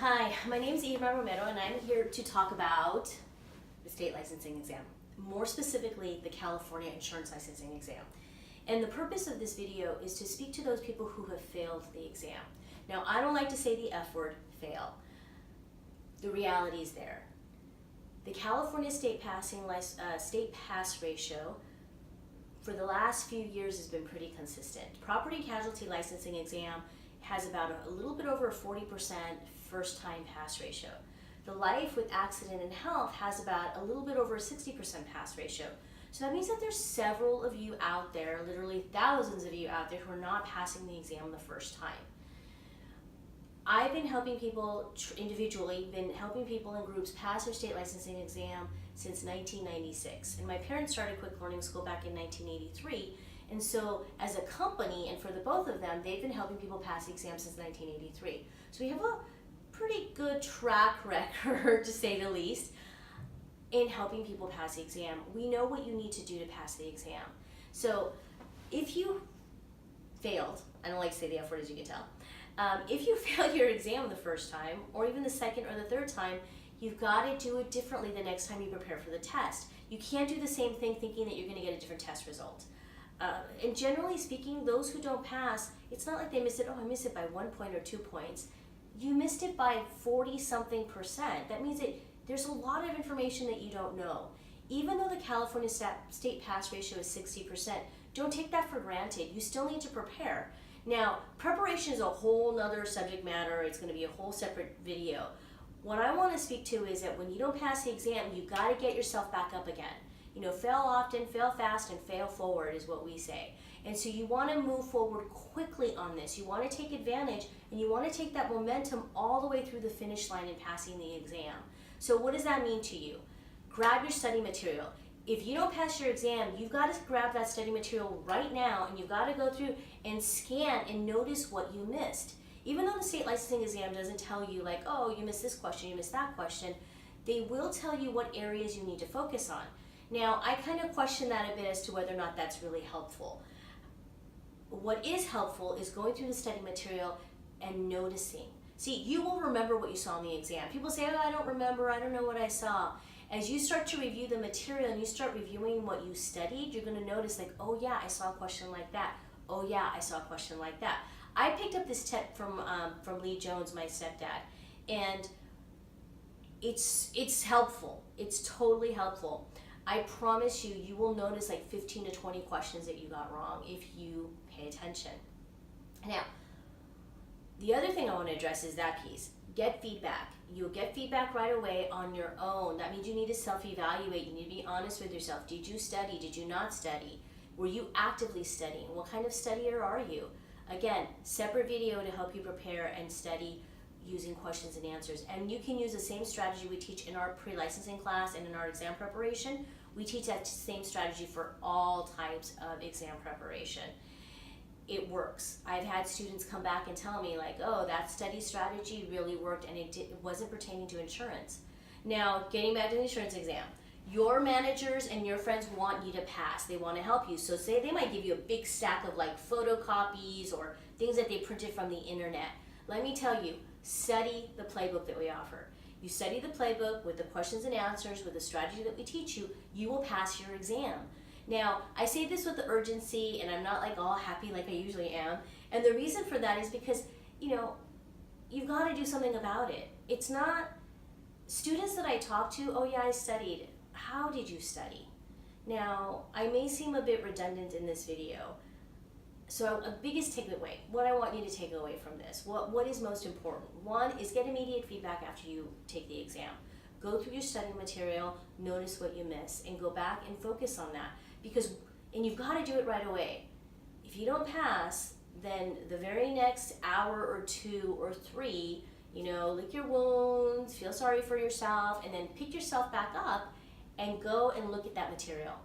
Hi, my name is Eva Romero and I'm here to talk about the state licensing exam, more specifically the California insurance licensing exam. And the purpose of this video is to speak to those people who have failed the exam. Now, I don't like to say the F word, fail. The reality is there. The California state pass ratio for the last few years has been pretty consistent. Property casualty licensing exam has about a little bit over a 40% first time pass ratio. The life with accident and health has about a little bit over a 60% pass ratio. So that means that there's several of you out there, literally thousands of you out there, who are not passing the exam the first time. I've been helping people individually, been helping people in groups pass their state licensing exam since 1996. And my parents started Quick Learning School back in 1983. And so as a company, and for the both of them, they've been helping people pass the exam since 1983. So we have a pretty good track record, to say the least, in helping people pass the exam. We know what you need to do to pass the exam. So if you failed, I don't like to say the F word, as you can tell, if you failed your exam the first time, or even the second or the third time, you've got to do it differently the next time you prepare for the test. You can't do the same thing thinking that you're going to get a different test result. And generally speaking, those who don't pass, it's not like they miss it, oh, I missed it by 1 point or 2 points. You missed it by 40-something%. That means that there's a lot of information that you don't know. Even though the California state pass ratio is 60%, don't take that for granted. You still need to prepare. Now, preparation is a whole nother subject matter. It's going to be a whole separate video. What I want to speak to is that when you don't pass the exam, you've got to get yourself back up again. You know, fail often, fail fast, and fail forward is what we say. And so you want to move forward quickly on this. You want to take advantage, and you want to take that momentum all the way through the finish line in passing the exam. So what does that mean to you? Grab your study material. If you don't pass your exam, you've got to grab that study material right now, and you've got to go through and scan and notice what you missed. Even though the state licensing exam doesn't tell you like, oh, you missed this question, you missed that question, they will tell you what areas you need to focus on. Now, I kind of question that a bit as to whether or not that's really helpful. What is helpful is going through the study material and noticing. See, you will remember what you saw in the exam. People say, oh, I don't remember, I don't know what I saw. As you start to review the material and you start reviewing what you studied, you're going to notice like, oh yeah, I saw a question like that. Oh yeah, I saw a question like that. I picked up this tip from Lee Jones, my stepdad, and it's helpful. It's totally helpful. I promise you, you will notice like 15 to 20 questions that you got wrong if you pay attention. Now, the other thing I want to address is that piece. Get feedback. You'll get feedback right away on your own. That means you need to self-evaluate. You need to be honest with yourself. Did you study? Did you not study? Were you actively studying? What kind of studier are you? Again, separate video to help you prepare and study using questions and answers. And you can use the same strategy we teach in our pre-licensing class and in our exam preparation. We teach that same strategy for all types of exam preparation. It works. I've had students come back and tell me like, oh, that study strategy really worked and it wasn't pertaining to insurance. Now, getting back to the insurance exam, your managers and your friends want you to pass. They want to help you. So say they might give you a big stack of like photocopies or things that they printed from the internet. Let me tell you, study the playbook that we offer. You study the playbook with the questions and answers, with the strategy that we teach you, you will pass your exam. Now, I say this with the urgency, and I'm not like all happy like I usually am. And the reason for that is because, you know, you've got to do something about it. It's not, students that I talk to, oh yeah, I studied. How did you study? Now, I may seem a bit redundant in this video. So a biggest takeaway, what I want you to take away from this, what is most important? One is get immediate feedback after you take the exam. Go through your study material, notice what you miss, and go back and focus on that. And you've got to do it right away. If you don't pass, then the very next hour or 2 or 3, you know, lick your wounds, feel sorry for yourself, and then pick yourself back up and go and look at that material.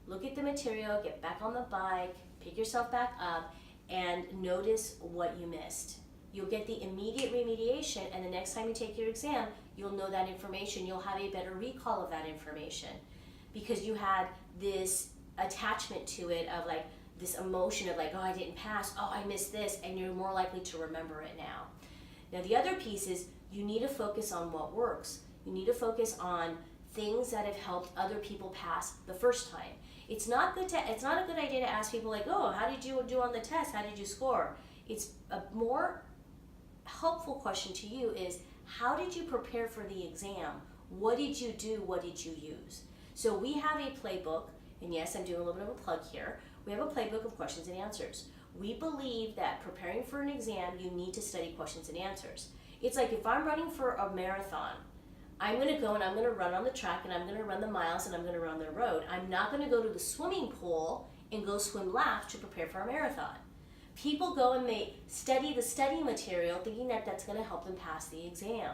Look at the material, get back on the bike, pick yourself back up, and notice what you missed. You'll get the immediate remediation, and the next time you take your exam, you'll know that information. You'll have a better recall of that information because you had this attachment to it of like this emotion of like, oh, I didn't pass, oh, I missed this, and you're more likely to remember it now. Now the other piece is You need to focus on what works. You need to focus on things that have helped other people pass the first time. It's not a good idea to ask people like, oh, how did you do on the test? How did you score? It's a more helpful question to you is, how did you prepare for the exam? What did you do? What did you use? So we have a playbook, and yes, I'm doing a little bit of a plug here. We have a playbook of questions and answers. We believe that preparing for an exam, you need to study questions and answers. It's like if I'm running for a marathon, I'm going to go and I'm going to run on the track and I'm going to run the miles and I'm going to run the road. I'm not going to go to the swimming pool and go swim laps to prepare for a marathon. People go and they study the study material thinking that that's going to help them pass the exam.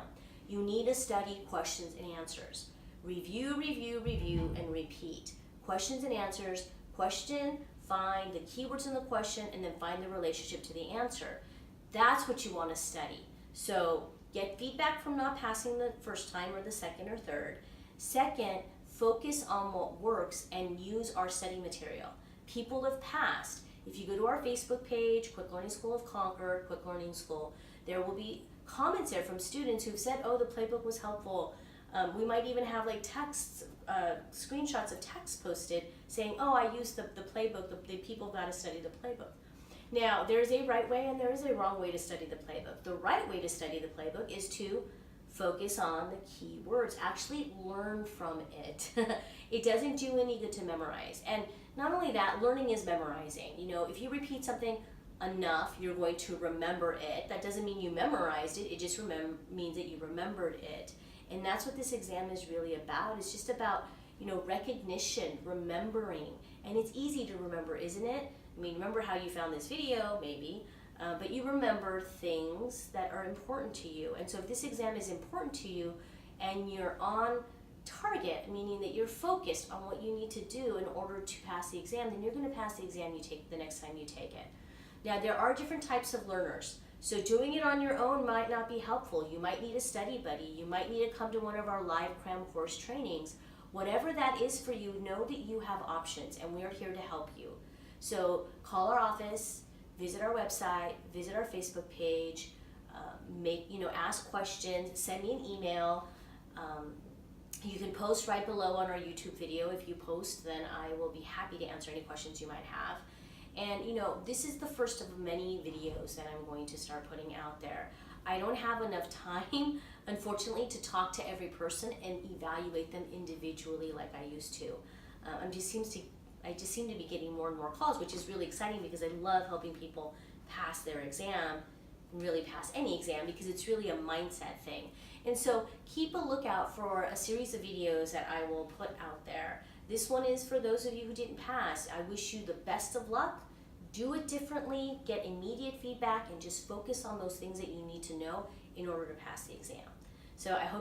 You need to study questions and answers. Review, review, review, and repeat. Questions and answers, question, find the keywords in the question, and then find the relationship to the answer. That's what you want to study. So get feedback from not passing the first time or the second or third. Second, focus on what works and use our study material. People have passed. If you go to our Facebook page, Quick Learning School of Concord, Quick Learning School, there will be comments there from students who've said, oh, the playbook was helpful. We might even have like texts, screenshots of text posted saying, oh, I used the playbook, the people got to study the playbook. Now, there's a right way and there is a wrong way to study the playbook. The right way to study the playbook is to focus on the key words, actually learn from it. It doesn't do any good to memorize. And not only that, learning is memorizing. You know, if you repeat something enough, you're going to remember it. That doesn't mean you memorized it, it just means that you remembered it. And that's what this exam is really about. It's just about, you know, recognition, remembering. And it's easy to remember, isn't it? I mean, remember how you found this video, maybe, but you remember things that are important to you. And so if this exam is important to you and you're on target, meaning that you're focused on what you need to do in order to pass the exam, then you're going to pass the exam you take the next time you take it. Now, there are different types of learners. So doing it on your own might not be helpful. You might need a study buddy. You might need to come to one of our live cram course trainings. Whatever that is for you, know that you have options and we are here to help you. So call our office, visit our website, visit our Facebook page, ask questions, send me an email. You can post right below on our YouTube video. If you post, then I will be happy to answer any questions you might have. And you know, this is the first of many videos that I'm going to start putting out there. I don't have enough time, unfortunately, to talk to every person and evaluate them individually like I used to. I just seem to be getting more and more calls, which is really exciting because I love helping people pass their exam, really pass any exam, because it's really a mindset thing. And so keep a lookout for a series of videos that I will put out there. This one is for those of you who didn't pass. I wish you the best of luck. Do it differently, get immediate feedback, and just focus on those things that you need to know in order to pass the exam. So I hope you